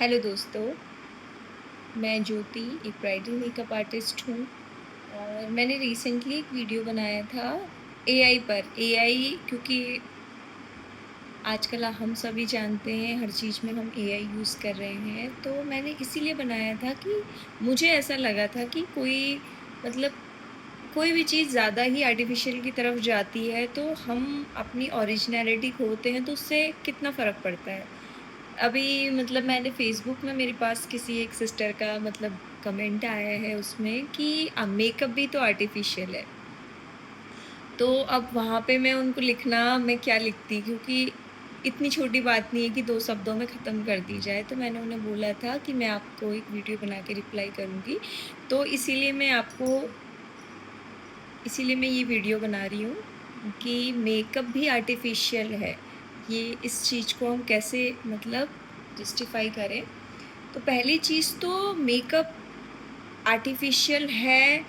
Hello दोस्तों, मैं ज्योति एक ब्राइडल मेकअप आर्टिस्ट हूँ और मैंने रिसेंटली एक वीडियो बनाया था एआई पर। एआई क्योंकि आजकल हम सभी जानते हैं हर चीज़ में हम एआई यूज़ कर रहे हैं, तो मैंने इसीलिए बनाया था कि मुझे ऐसा लगा था कि मतलब कोई भी चीज़ ज़्यादा ही आर्टिफ़िशियल की तरफ जाती है तो हम अपनी ओरिजिनैलिटी खोते हैं, तो उससे कितना फ़र्क पड़ता है। अभी मैंने फ़ेसबुक में मेरे पास किसी एक सिस्टर का कमेंट आया है उसमें कि मेकअप भी तो आर्टिफ़िशियल है। तो अब वहाँ पे मैं क्या लिखती, क्योंकि इतनी छोटी बात नहीं है कि 2 शब्दों में ख़त्म कर दी जाए। तो मैंने उन्हें बोला था कि मैं आपको एक वीडियो बना के रिप्लाई करूँगी। तो इसीलिए मैं ये वीडियो बना रही हूँ कि मेकअप भी आर्टिफ़िशियल है। ये इस चीज़ को हम कैसे जस्टिफ़ाई करें। तो पहली चीज़ तो मेकअप आर्टिफ़िशियल है।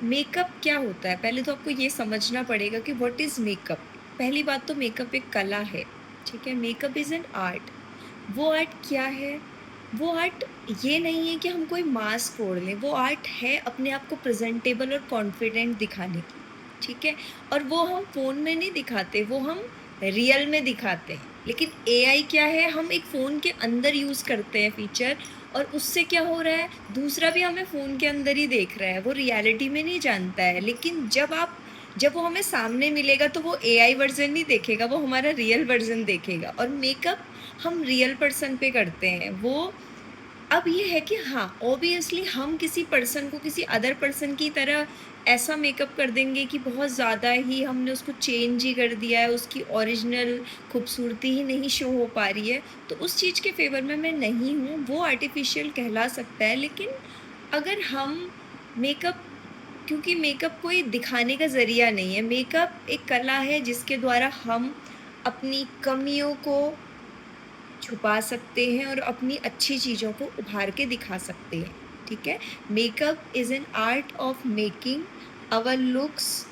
मेकअप क्या होता है? पहले तो आपको ये समझना पड़ेगा कि व्हाट इज़ मेकअप? पहली बात तो मेकअप एक कला है, ठीक है? Makeup is an art. वो आर्ट क्या है? वो आर्ट ये नहीं है कि हम कोई मास्क ओढ़ लें, वो आर्ट है अपने आप को प्रेज़ेंटेबल और कॉन्फिडेंट दिखाने की, ठीक है? और वो हम फ़ोन में नहीं दिखाते, वो हम रियल में दिखाते हैं। लेकिन एआई क्या है? हम एक फ़ोन के अंदर यूज़ करते हैं फ़ीचर, और उससे क्या हो रहा है, दूसरा भी हमें फ़ोन के अंदर ही देख रहा है, वो रियलिटी में नहीं जानता है। लेकिन जब वो हमें सामने मिलेगा तो वो एआई वर्ज़न नहीं देखेगा, वो हमारा रियल वर्ज़न देखेगा। और मेकअप हम रियल पर्सन पे करते हैं। वो अब ये है कि हाँ, ऑब्वियसली हम किसी पर्सन को किसी अदर पर्सन की तरह ऐसा मेकअप कर देंगे कि बहुत ज़्यादा ही हमने उसको चेंज ही कर दिया है, उसकी ओरिजिनल खूबसूरती ही नहीं शो हो पा रही है, तो उस चीज़ के फ़ेवर में मैं नहीं हूँ, वो आर्टिफ़िशियल कहला सकता है। लेकिन अगर हम मेकअप क्योंकि मेकअप कोई दिखाने का ज़रिया नहीं है, मेकअप एक कला है जिसके द्वारा हम अपनी कमियों को छुपा सकते हैं और अपनी अच्छी चीज़ों को उभार के दिखा सकते हैं, ठीक है? Makeup is an art of making our looks,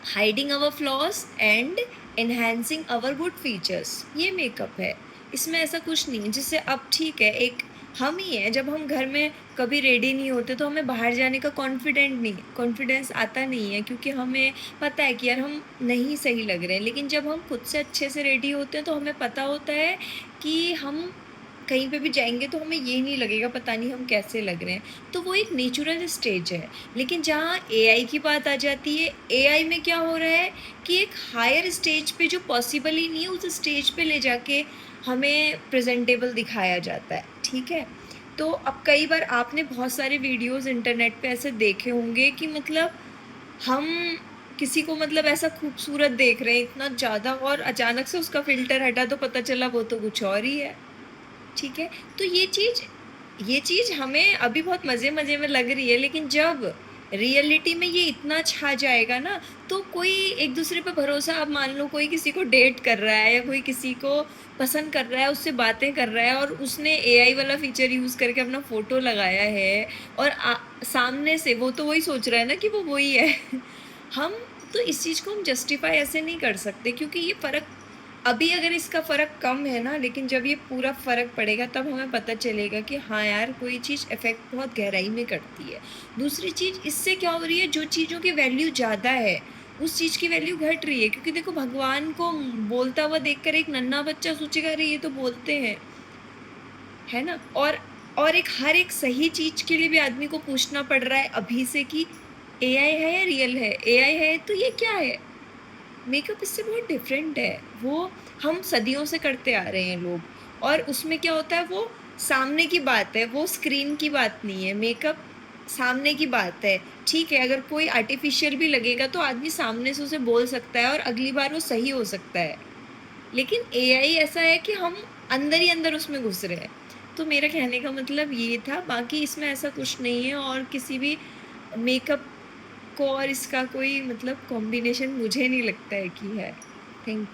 hiding our flaws and enhancing our good features, ये मेकअप है। इसमें ऐसा कुछ नहीं है। जैसे अब ठीक है, एक हम ही हैं, जब हम घर में कभी रेडी नहीं होते तो हमें बाहर जाने का कॉन्फिडेंस आता नहीं है, क्योंकि हमें पता है कि यार हम नहीं सही लग रहे हैं। लेकिन जब हम खुद से अच्छे से रेडी होते हैं तो हमें पता होता है कि हम कहीं पे भी जाएँगे तो हमें ये नहीं लगेगा पता नहीं हम कैसे लग रहे हैं। तो वो एक नेचुरल स्टेज है। लेकिन जहाँ एआई की बात आ जाती है, एआई में क्या हो रहा है कि एक हायर स्टेज पे जो पॉसिबल ही नहीं है, उस स्टेज पे ले जाके हमें प्रेज़ेंटेबल दिखाया जाता है, ठीक है? तो अब कई बार आपने बहुत सारे वीडियोज़ इंटरनेट पे ऐसे देखे होंगे कि हम किसी को ऐसा खूबसूरत देख रहे हैं इतना ज़्यादा, और अचानक से उसका फ़िल्टर हटा तो पता चला वो तो कुछ और ही है, ठीक है? तो ये चीज़ हमें अभी बहुत मज़े-मज़े में लग रही है, लेकिन जब रियलिटी में ये इतना छा जाएगा ना, तो कोई एक-दूसरे पे भरोसा, अब मान लो कोई किसी को डेट कर रहा है या कोई किसी को पसंद कर रहा है, उससे बातें कर रहा है और उसने एआई वाला फ़ीचर यूज़ करके अपना फ़ोटो लगाया है, और सामने से वो तो वही सोच रहा है ना कि वो वही है। हम तो इस चीज़ को हम जस्टिफ़ाई ऐसे नहीं कर सकते, क्योंकि ये फ़र्क अभी अगर इसका फ़र्क कम है ना, लेकिन जब ये पूरा फ़र्क पड़ेगा तब हमें पता चलेगा कि हाँ यार, कोई चीज़ इफ़ेक्ट बहुत गहराई में करती है। दूसरी चीज़ इससे क्या हो रही है, जो चीज़ों की वैल्यू ज़्यादा है, उस चीज़ की वैल्यू घट रही है, क्योंकि देखो भगवान को बोलता हुआ देखकर एक नन्हा बच्चा सोचेगा अरे ये तो बोलते हैं, है ना? और हर एक सही चीज़ के लिए भी आदमी को पूछना पड़ रहा है अभी से कि एआई है या रियल है? एआई है तो ये क्या है? मेकअप इससे बहुत डिफरेंट है। वो हम सदियों से करते आ रहे हैं लोग, और उसमें क्या होता है, वो सामने की बात है, वो स्क्रीन की बात नहीं है। मेकअप सामने की बात है। ठीक है, अगर कोई आर्टिफ़िशियल भी लगेगा तो आदमी सामने से उसे बोल सकता है और अगली बार वो सही हो सकता है। लेकिन एआई ऐसा है कि हम अंदर ही अंदर उसमें घुस रहे हैं। तो मेरा कहने का मतलब ये था, बाकी इसमें ऐसा कुछ नहीं है, और किसी भी मेकअप को और इसका कोई कॉम्बिनेशन मुझे नहीं लगता है कि है। थैंक